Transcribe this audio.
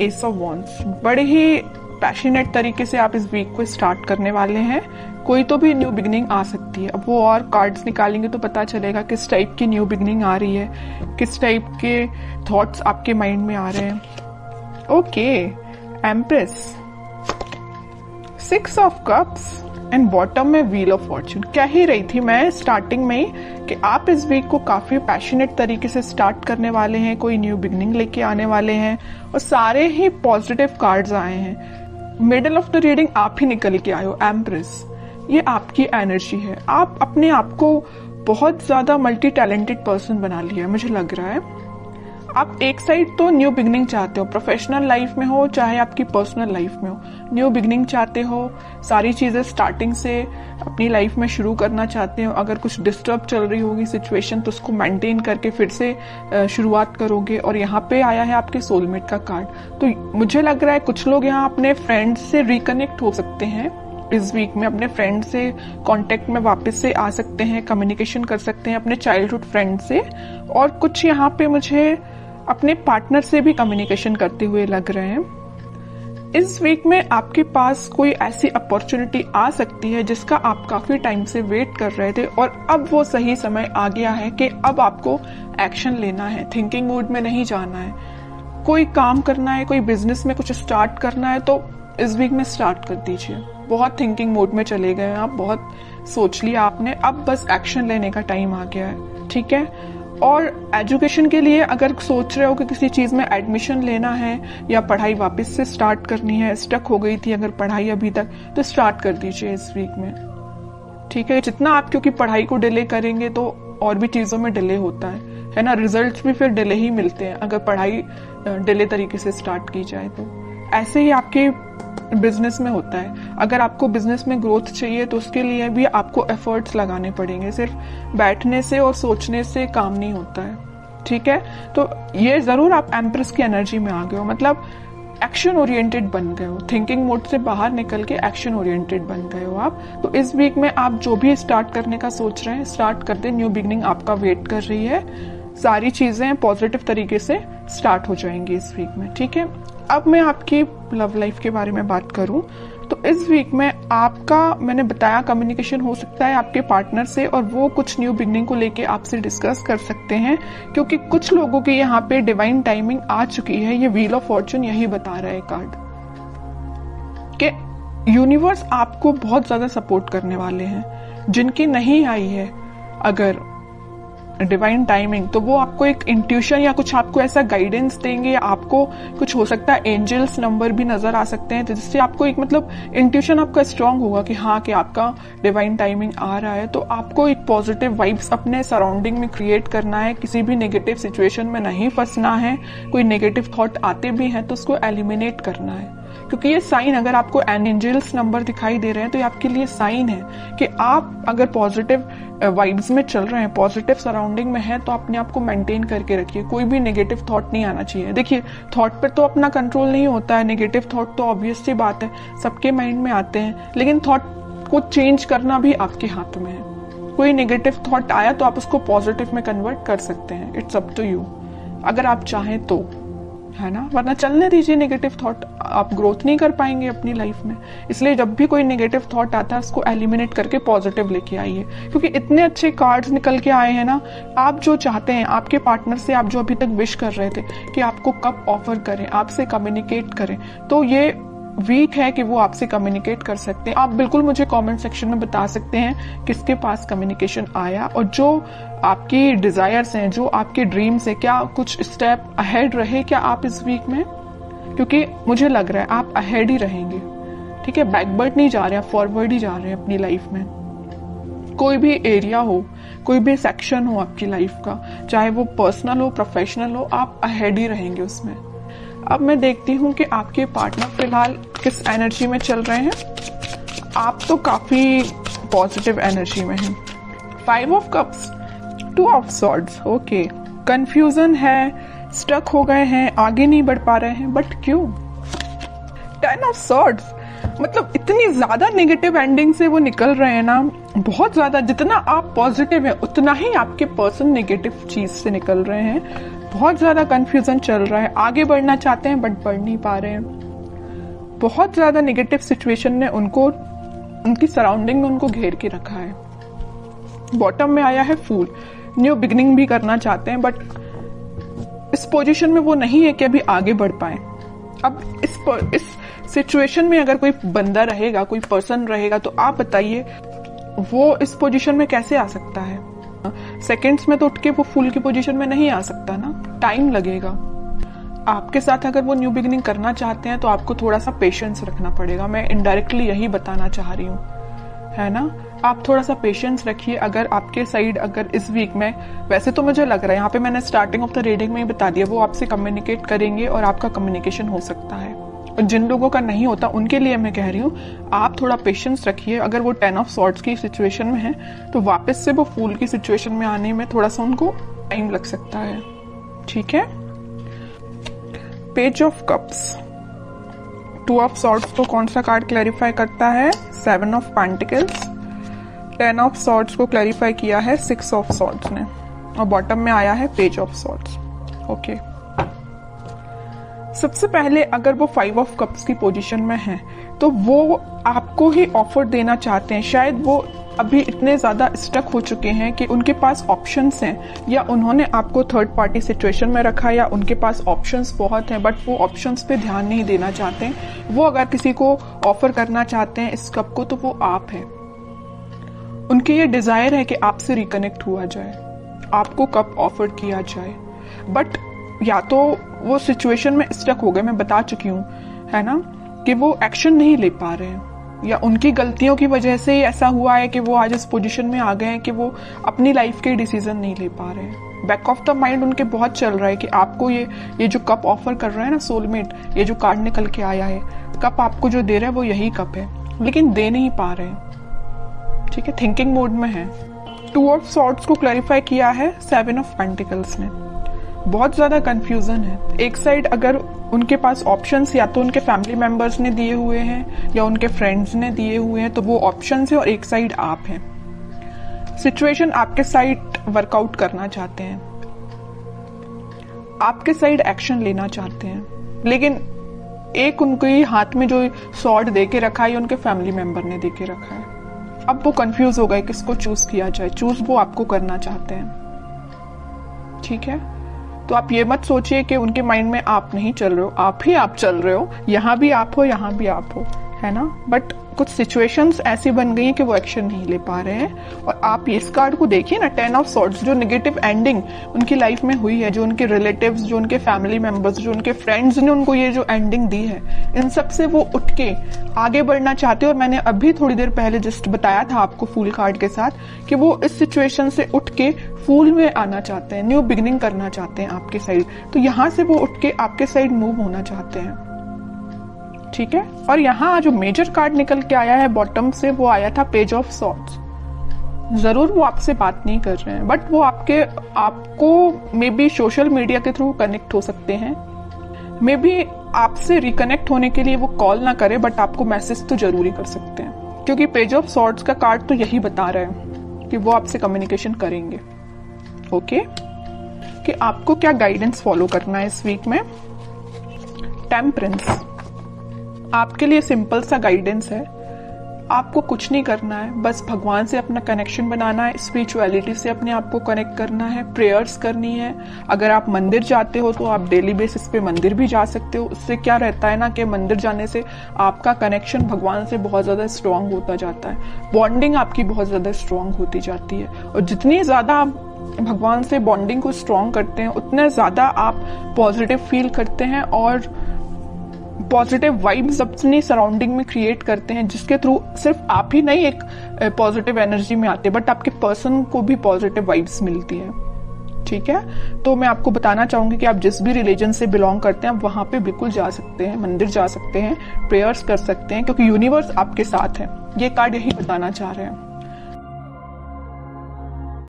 S of wands. बड़े ही passionate तरीके से आप इस वीक को स्टार्ट करने वाले हैं। कोई तो भी न्यू बिगनिंग आ सकती है। अब वो और कार्ड्स निकालेंगे तो पता चलेगा किस टाइप की न्यू बिगनिंग आ रही है, किस टाइप के थॉट्स आपके माइंड में आ रहे हैं। Okay, empress, 6 of cups and bottom में व्हील ऑफ फॉर्चून। कह ही रही थी मैं स्टार्टिंग में ही कि आप इस वीक को काफी पैशनेट तरीके से स्टार्ट करने वाले हैं, कोई न्यू बिगनिंग लेके आने वाले हैं, और सारे ही पॉजिटिव कार्ड्स आए हैं। मिडल ऑफ द रीडिंग आप ही निकल के आए हो, एम्प्रेस। ये आपकी एनर्जी है। आप अपने आप को बहुत ज्यादा मल्टी टैलेंटेड पर्सन बना लिया है, मुझे लग रहा है। आप एक साइड तो न्यू बिगनिंग चाहते हो, प्रोफेशनल लाइफ में हो चाहे आपकी पर्सनल लाइफ में हो, न्यू बिगनिंग चाहते हो, सारी चीजें स्टार्टिंग से अपनी लाइफ में शुरू करना चाहते हो। अगर कुछ डिस्टर्ब चल रही होगी सिचुएशन तो उसको मेंटेन करके फिर से शुरुआत करोगे। और यहाँ पे आया है आपके सोलमेट का कार्ड। तो मुझे लग रहा है कुछ लोग यहाँ अपने फ्रेंड्स से रिकनेक्ट हो सकते हैं इस वीक में, अपने फ्रेंड से कांटेक्ट में वापस से आ सकते हैं, कम्युनिकेशन कर सकते हैं अपने चाइल्डहुड फ्रेंड से। और कुछ यहाँ पे मुझे अपने पार्टनर से भी कम्युनिकेशन करते हुए लग रहे हैं। इस वीक में आपके पास कोई ऐसी अपॉर्चुनिटी आ सकती है जिसका आप काफी टाइम से वेट कर रहे थे और अब वो सही समय आ गया है कि अब आपको एक्शन लेना है, थिंकिंग मूड में नहीं जाना है। कोई काम करना है, कोई बिजनेस में कुछ स्टार्ट करना है तो इस वीक में स्टार्ट कर दीजिए। बहुत थिंकिंग मोड में चले गए हैं आप, बहुत सोच लिया आपने, अब बस एक्शन लेने का टाइम आ गया है, ठीक है। और एजुकेशन के लिए अगर सोच रहे हो कि किसी चीज में एडमिशन लेना है या पढ़ाई वापस से स्टार्ट करनी है, स्टक हो गई थी अगर पढ़ाई अभी तक, तो स्टार्ट कर दीजिए इस वीक में, ठीक है। जितना आप क्योंकि पढ़ाई को डिले करेंगे तो और भी चीजों में डिले होता है ना, रिजल्ट्स भी फिर डिले ही मिलते हैं अगर पढ़ाई डिले तरीके से स्टार्ट की जाए तो। ऐसे ही आपके बिजनेस में होता है। अगर आपको बिजनेस में ग्रोथ चाहिए तो उसके लिए भी आपको एफर्ट्स लगाने पड़ेंगे, सिर्फ बैठने से और सोचने से काम नहीं होता है, ठीक है। तो ये जरूर आप एम्प्रेस की एनर्जी में आ गए हो, मतलब एक्शन ओरिएंटेड बन गए हो, थिंकिंग मोड से बाहर निकल के एक्शन ओरिएंटेड बन गए हो आप। तो इस वीक में आप जो भी स्टार्ट करने का सोच रहे हैं स्टार्ट कर दे, न्यू बिगनिंग आपका वेट कर रही है। सारी चीजें पॉजिटिव तरीके से स्टार्ट हो जाएंगी इस वीक में, ठीक है। अब मैं आपकी लव लाइफ के बारे में बात करूं तो इस वीक में आपका, मैंने बताया, कम्युनिकेशन हो सकता है आपके पार्टनर से और वो कुछ न्यू बिगनिंग को लेके आपसे डिस्कस कर सकते हैं, क्योंकि कुछ लोगों की यहाँ पे डिवाइन टाइमिंग आ चुकी है। ये व्हील ऑफ फॉर्चून यही बता रहा है कार्ड कि यूनिवर्स आपको बहुत ज्यादा सपोर्ट करने वाले हैं। जिनकी नहीं आई है अगर डिवाइन टाइमिंग तो वो आपको एक इंट्यूशन या कुछ आपको ऐसा गाइडेंस देंगे, आपको कुछ हो सकता है एंजल्स नंबर भी नजर आ सकते हैं जिससे आपको एक मतलब इंट्यूशन आपका स्ट्रांग होगा कि हाँ कि आपका डिवाइन टाइमिंग आ रहा है। तो आपको एक पॉजिटिव वाइब्स अपने सराउंडिंग में क्रिएट करना है, किसी भी नेगेटिव सिचुएशन में नहीं फंसना है। कोई नेगेटिव थॉट आते भी हैं तो उसको एलिमिनेट करना है, क्योंकि ये साइन, अगर आपको एंजल्स नंबर दिखाई दे रहे हैं तो ये आपके लिए साइन है कि आप अगर पॉजिटिव वाइब्स में चल रहे हैं, पॉजिटिव सराउंडिंग में है, तो अपने आप को मेंटेन करके रखिए। कोई भी नेगेटिव थॉट नहीं आना चाहिए। देखिए, थॉट पर तो अपना कंट्रोल नहीं होता है, नेगेटिव थॉट तो ऑब्वियस सी बात है सबके माइंड में आते हैं, लेकिन थॉट को चेंज करना भी आपके हाथ में है। कोई नेगेटिव थॉट आया तो आप उसको पॉजिटिव में कन्वर्ट कर सकते हैं, इट्स अप टू यू, अगर आप चाहें तो, है ना। वरना चलने दीजिए नेगेटिव थॉट, आप ग्रोथ नहीं कर पाएंगे अपनी लाइफ में। इसलिए जब भी कोई नेगेटिव थॉट आता है उसको एलिमिनेट करके पॉजिटिव लेके आइए, क्योंकि इतने अच्छे कार्ड्स निकल के आए हैं ना। आप जो चाहते हैं आपके पार्टनर से, आप जो अभी तक विश कर रहे थे कि आपको कब ऑफर करें, आपसे कम्युनिकेट करें, तो ये वीक है कि वो आपसे कम्युनिकेट कर सकते हैं। आप बिल्कुल मुझे कमेंट सेक्शन में बता सकते हैं किसके पास कम्युनिकेशन आया और जो आपकी डिजायर्स हैं, जो आपके ड्रीम्स हैं, क्या कुछ स्टेप अहेड रहे क्या आप इस वीक में, क्योंकि मुझे लग रहा है आप अहेड ही रहेंगे, ठीक है। बैकवर्ड नहीं जा रहे हैं, फॉरवर्ड ही जा रहे हैं अपनी लाइफ में। कोई भी एरिया हो, कोई भी सेक्शन हो आपकी लाइफ का, चाहे वो पर्सनल हो प्रोफेशनल हो, आप अहेड ही रहेंगे उसमें। अब मैं देखती हूँ कि आपके पार्टनर फिलहाल किस एनर्जी में चल रहे हैं। आप तो काफी पॉजिटिव एनर्जी में हैं। 5 of cups, 2 of swords, okay. Confusion है, स्टक हो गए हैं, आगे नहीं बढ़ पा रहे हैं, बट क्यों? 10 ऑफ सॉर्ड्स, मतलब इतनी ज्यादा नेगेटिव एंडिंग से वो निकल रहे हैं ना, बहुत ज्यादा। जितना आप पॉजिटिव है उतना ही आपके पर्सन नेगेटिव चीज से निकल रहे हैं। बहुत ज्यादा कंफ्यूजन चल रहा है, आगे बढ़ना चाहते हैं बट बढ़ नहीं पा रहे हैं। बहुत ज्यादा नेगेटिव सिचुएशन ने उनको, उनकी सराउंडिंग में उनको घेर के रखा है। बॉटम में आया है फूल, न्यू बिगनिंग भी करना चाहते हैं बट इस पोजीशन में वो नहीं है कि अभी आगे बढ़ पाए। अब इस सिचुएशन में अगर कोई बंदा रहेगा, कोई पर्सन रहेगा, तो आप बताइए वो इस पोजीशन में कैसे आ सकता है? सेकंड्स में तो उठ के वो फूल की पोजीशन में नहीं आ सकता ना, टाइम लगेगा। आपके साथ अगर वो न्यू बिगिनिंग करना चाहते हैं तो आपको थोड़ा सा पेशेंस रखना पड़ेगा। मैं इनडायरेक्टली यही बताना चाह रही हूँ, है ना। आप थोड़ा सा पेशेंस रखिए। अगर आपके साइड अगर इस वीक में, वैसे तो मुझे लग रहा है, यहाँ पे मैंने स्टार्टिंग ऑफ द रीडिंग में ही बता दिया, वो आपसे कम्युनिकेट करेंगे और आपका कम्युनिकेशन हो सकता है। और जिन लोगों का नहीं होता उनके लिए मैं कह रही हूँ आप थोड़ा पेशेंस रखिए। अगर वो 10 ऑफ सॉर्ड्स की सिचुएशन में है तो वापस से वो फूल की सिचुएशन में आने में थोड़ा सा उनको टाइम लग सकता है, ठीक है। Page of cups, 2 of swords को कौन सा कार्ड क्लैरिफाई करता है? 7 ऑफ पेंटिकल्स। 10 ऑफ सॉर्ड्स को क्लैरिफाई किया है 6 ऑफ सॉर्ड्स ने, और बॉटम में आया है पेज ऑफ सॉर्ड्स। ओके, सबसे पहले अगर वो 5 ऑफ कप्स की पोजीशन में है तो वो आपको ही ऑफर देना चाहते हैं। शायद वो अभी इतने ज्यादा स्टक हो चुके हैं कि उनके पास ऑप्शंस हैं, या उन्होंने आपको थर्ड पार्टी सिचुएशन में रखा, या उनके पास ऑप्शंस बहुत हैं बट वो ऑप्शंस पे ध्यान नहीं देना चाहते। वो अगर किसी को ऑफर करना चाहते हैं इस कप को तो वो आप है। उनकी ये डिजायर है कि आपसे रिकनेक्ट हुआ जाए, आपको कप ऑफर किया जाए, बट या तो वो सिचुएशन में स्टक हो गए, मैं बता चुकी हूँ, है ना, कि वो एक्शन नहीं ले पा रहे हैं, या उनकी गलतियों की वजह से ऐसा हुआ है कि वो आज इस पोजीशन में आ गए हैं कि वो अपनी लाइफ के डिसीजन नहीं ले पा रहे हैं। बैक ऑफ द माइंड उनके बहुत चल रहा है कि आपको ये जो कप ऑफर कर रहा है ना सोलमेट, ये जो कार्ड निकल के आया है, कप आपको जो दे रहा है वो यही कप है, लेकिन दे नहीं पा रहे हैं, ठीक है, थिंकिंग मोड में है। 2 ऑफ सॉर्ड्स को क्लैरिफाई किया है 7 ऑफ पेंटिकल्स ने। बहुत ज्यादा कंफ्यूजन है। एक साइड अगर उनके पास ऑप्शंस या तो उनके फैमिली मेंबर्स ने दिए हुए हैं या उनके फ्रेंड्स ने दिए हुए हैं, तो वो ऑप्शंस है, और एक साइड आप हैं। सिचुएशन आपके साइड वर्कआउट करना चाहते हैं, आपके साइड एक्शन लेना चाहते हैं, लेकिन एक उनके हाथ में जो सॉर्ड दे के रखा है उनके फैमिली मेंबर ने दे के रखा है। अब वो कंफ्यूज हो गए किसको चूज किया जाए। चूज वो आपको करना चाहते हैं, ठीक है। तो आप ये मत सोचिए कि उनके माइंड में आप नहीं चल रहे हो, आप चल रहे हो, यहाँ भी आप हो, यहाँ भी आप हो, है ना। बट कुछ सिचुएशंस ऐसी बन गई हैं कि वो एक्शन नहीं ले पा रहे हैं। और आप इस कार्ड को देखिए ना, 10 ऑफ सॉर्ड्स, जो नेगेटिव एंडिंग उनकी लाइफ में हुई है, जो उनके रिलेटिव्स, जो उनके फैमिली मेंबर्स, जो उनके फ्रेंड्स ने उनको ये जो एंडिंग दी है, इन सब से वो उठ के आगे बढ़ना चाहते हैं। और मैंने अभी थोड़ी देर पहले जस्ट बताया था आपको फूल कार्ड के साथ कि वो इस सिचुएशन से उठ के फूल में आना चाहते हैं, न्यू बिगिनिंग करना चाहते हैं आपके साइड। तो यहाँ से वो उठ के आपके साइड मूव होना चाहते हैं, ठीक है। और यहाँ जो मेजर कार्ड निकल के आया है बॉटम से, वो आया था पेज ऑफ सॉर्ड्स। जरूर वो आपसे बात नहीं कर रहे हैं, बट वो आपको मे बी सोशल मीडिया के थ्रू कनेक्ट हो सकते हैं। मे बी आपसे रिकनेक्ट होने के लिए वो कॉल ना करे, बट आपको मैसेज तो जरूरी कर सकते हैं, क्योंकि पेज ऑफ सॉर्ड्स का कार्ड तो यही बता रहा है कि वो आपसे कम्युनिकेशन करेंगे। ओके, कि आपको क्या गाइडेंस फॉलो करना है इस वीक में। टेम्परेंस आपके लिए सिंपल सा गाइडेंस है। आपको कुछ नहीं करना है, बस भगवान से अपना कनेक्शन बनाना है, स्पिरिचुअलिटी से अपने आप को कनेक्ट करना है, प्रेयर्स करनी है। अगर आप मंदिर जाते हो तो आप डेली बेसिस पे मंदिर भी जा सकते हो। उससे क्या रहता है ना कि मंदिर जाने से आपका कनेक्शन भगवान से बहुत ज्यादा स्ट्रांग होता जाता है, बॉन्डिंग आपकी बहुत ज्यादा स्ट्रांग होती जाती है। और जितनी ज्यादा आप भगवान से बॉन्डिंग को स्ट्रांग करते हैं, उतने ज्यादा आप पॉजिटिव फील करते हैं और पॉजिटिव वाइब्स अपनी सराउंडिंग में क्रिएट करते हैं, जिसके थ्रू सिर्फ आप ही नहीं एक पॉजिटिव एनर्जी में आते, बट आपके पर्सन को भी पॉजिटिव वाइब्स मिलती है, ठीक है। तो मैं आपको बताना चाहूंगी कि आप जिस भी रिलीजन से बिलोंग करते हैं आप वहां पे बिल्कुल जा सकते हैं, मंदिर जा सकते हैं, प्रेयर्स कर सकते हैं, क्योंकि यूनिवर्स आपके साथ है। ये कार्ड यही बताना चाह रहे हैं।